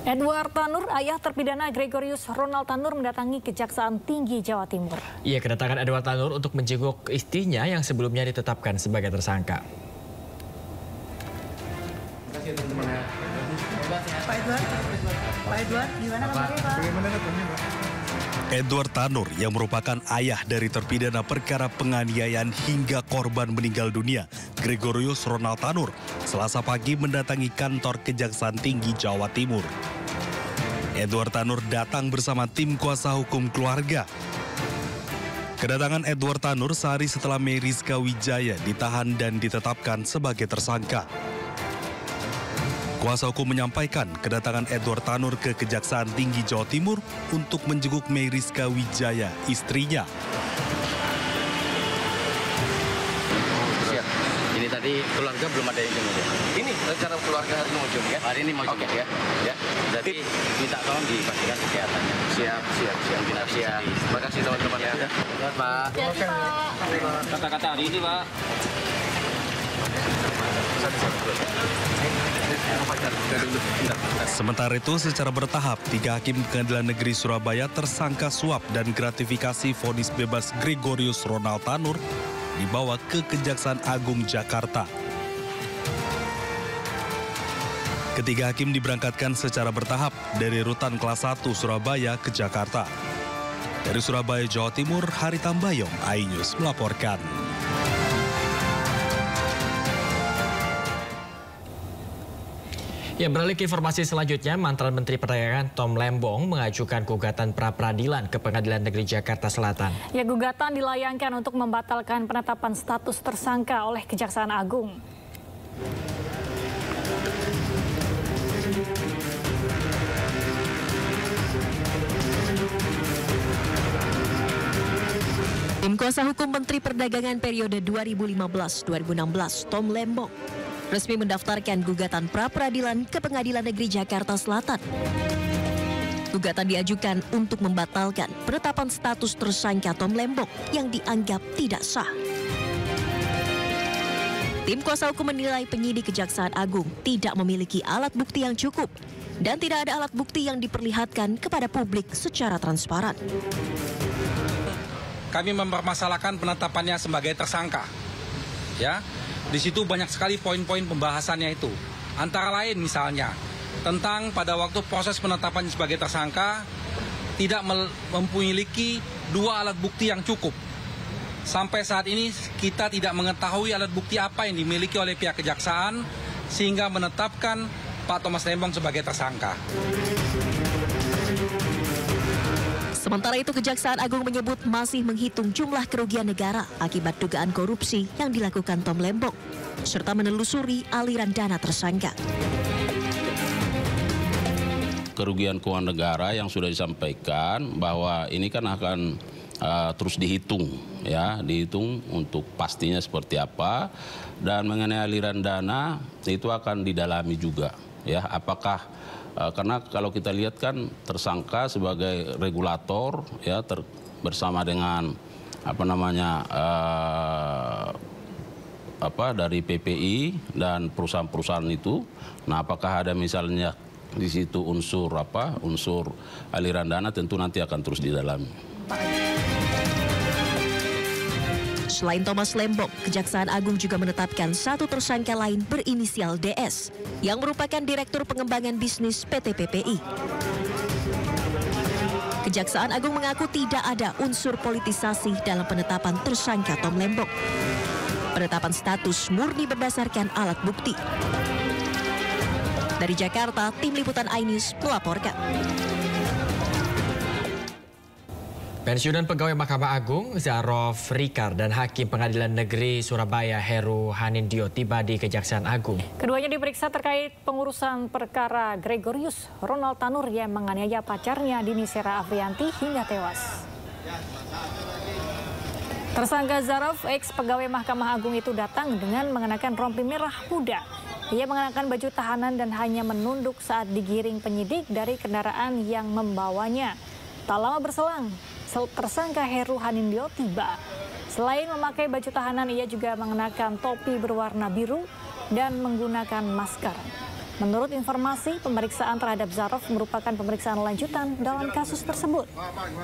Edward Tanur, ayah terpidana Gregorius Ronald Tanur mendatangi Kejaksaan Tinggi Jawa Timur. Ia kedatangan Edward Tanur untuk menjenguk istrinya yang sebelumnya ditetapkan sebagai tersangka. Terima kasih teman-teman ya. Pak Edward, gimana kabarnya Pak? Edward Tanur yang merupakan ayah dari terpidana perkara penganiayaan hingga korban meninggal dunia, Gregorius Ronald Tanur, Selasa pagi mendatangi kantor Kejaksaan Tinggi Jawa Timur. Edward Tanur datang bersama tim kuasa hukum keluarga. Kedatangan Edward Tanur sehari setelah Mei Rizka Wijaya ditahan dan ditetapkan sebagai tersangka. Kuasa hukum menyampaikan kedatangan Edward Tanur ke Kejaksaan Tinggi Jawa Timur untuk menjenguk Mei Rizka Wijaya, istrinya. Siap. Ini tadi keluarga belum ada yang jenguk ya? Ini rencana keluarga hari ini mau jenguk ya? Hari ini mau jenguk ya? Ya. Jadi minta tolong dipastikan kesehatannya. Siap. Terima kasih teman-teman ya. Selamat Pak. Kata-kata hari ini Pak. Sementara itu, secara bertahap, 3 hakim Pengadilan Negeri Surabaya tersangka suap dan gratifikasi vonis bebas Gregorius Ronald Tanur dibawa ke Kejaksaan Agung Jakarta. Ketiga hakim diberangkatkan secara bertahap dari Rutan Kelas 1 Surabaya ke Jakarta. Dari Surabaya, Jawa Timur, Hari Tambayong, iNews melaporkan. Ya, beralih ke informasi selanjutnya, mantan Menteri Perdagangan Tom Lembong mengajukan gugatan pra-peradilan ke Pengadilan Negeri Jakarta Selatan. Ya, gugatan dilayangkan untuk membatalkan penetapan status tersangka oleh Kejaksaan Agung. Tim kuasa hukum Menteri Perdagangan periode 2015-2016, Tom Lembong, resmi mendaftarkan gugatan pra-peradilan ke Pengadilan Negeri Jakarta Selatan. Gugatan diajukan untuk membatalkan penetapan status tersangka Tom Lembong yang dianggap tidak sah. Tim kuasa hukum menilai penyidik Kejaksaan Agung tidak memiliki alat bukti yang cukup dan tidak ada alat bukti yang diperlihatkan kepada publik secara transparan. Kami mempermasalahkan penetapannya sebagai tersangka. Ya. Di situ banyak sekali poin-poin pembahasannya itu. Antara lain misalnya, tentang pada waktu proses penetapan sebagai tersangka, tidak memiliki 2 alat bukti yang cukup. Sampai saat ini kita tidak mengetahui alat bukti apa yang dimiliki oleh pihak kejaksaan, sehingga menetapkan Pak Thomas Lembong sebagai tersangka. Sementara itu, Kejaksaan Agung menyebut masih menghitung jumlah kerugian negara akibat dugaan korupsi yang dilakukan Tom Lembong, serta menelusuri aliran dana tersangka. Kerugian keuangan negara yang sudah disampaikan bahwa ini kan akan terus dihitung, ya, dihitung untuk pastinya seperti apa, dan mengenai aliran dana itu akan didalami juga, ya, apakah karena kalau kita lihat kan tersangka sebagai regulator, ya, bersama dengan dari PPI dan perusahaan-perusahaan itu. Nah, apakah ada misalnya di situ unsur aliran dana, tentu nanti akan terus didalami. Selain Thomas Lembong, Kejaksaan Agung juga menetapkan 1 tersangka lain berinisial DS yang merupakan Direktur Pengembangan Bisnis PT PPI. Kejaksaan Agung mengaku tidak ada unsur politisasi dalam penetapan tersangka Tom Lembong. Penetapan status murni berdasarkan alat bukti. Dari Jakarta, Tim Liputan iNews melaporkan. Pensiunan pegawai Mahkamah Agung Zarof Rikar dan Hakim Pengadilan Negeri Surabaya Heru Hanindyo tiba di Kejaksaan Agung. Keduanya diperiksa terkait pengurusan perkara Gregorius Ronald Tanur yang menganiaya pacarnya Dini Sera Afrianti hingga tewas. Tersangka Zarof, ex pegawai Mahkamah Agung itu datang dengan mengenakan rompi merah muda. Ia mengenakan baju tahanan dan hanya menunduk saat digiring penyidik dari kendaraan yang membawanya. Tak lama berselang, tersangka Heru Hanindyo tiba. Selain memakai baju tahanan, ia juga mengenakan topi berwarna biru dan menggunakan masker. Menurut informasi, pemeriksaan terhadap Zarov merupakan pemeriksaan lanjutan dalam kasus tersebut.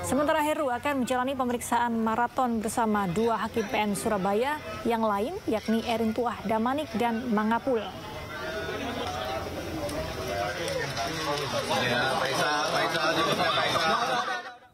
Sementara Heru akan menjalani pemeriksaan maraton bersama 2 hakim PN Surabaya yang lain, yakni Erin Tuah Damanik dan Mangapul. Ya, Faisal,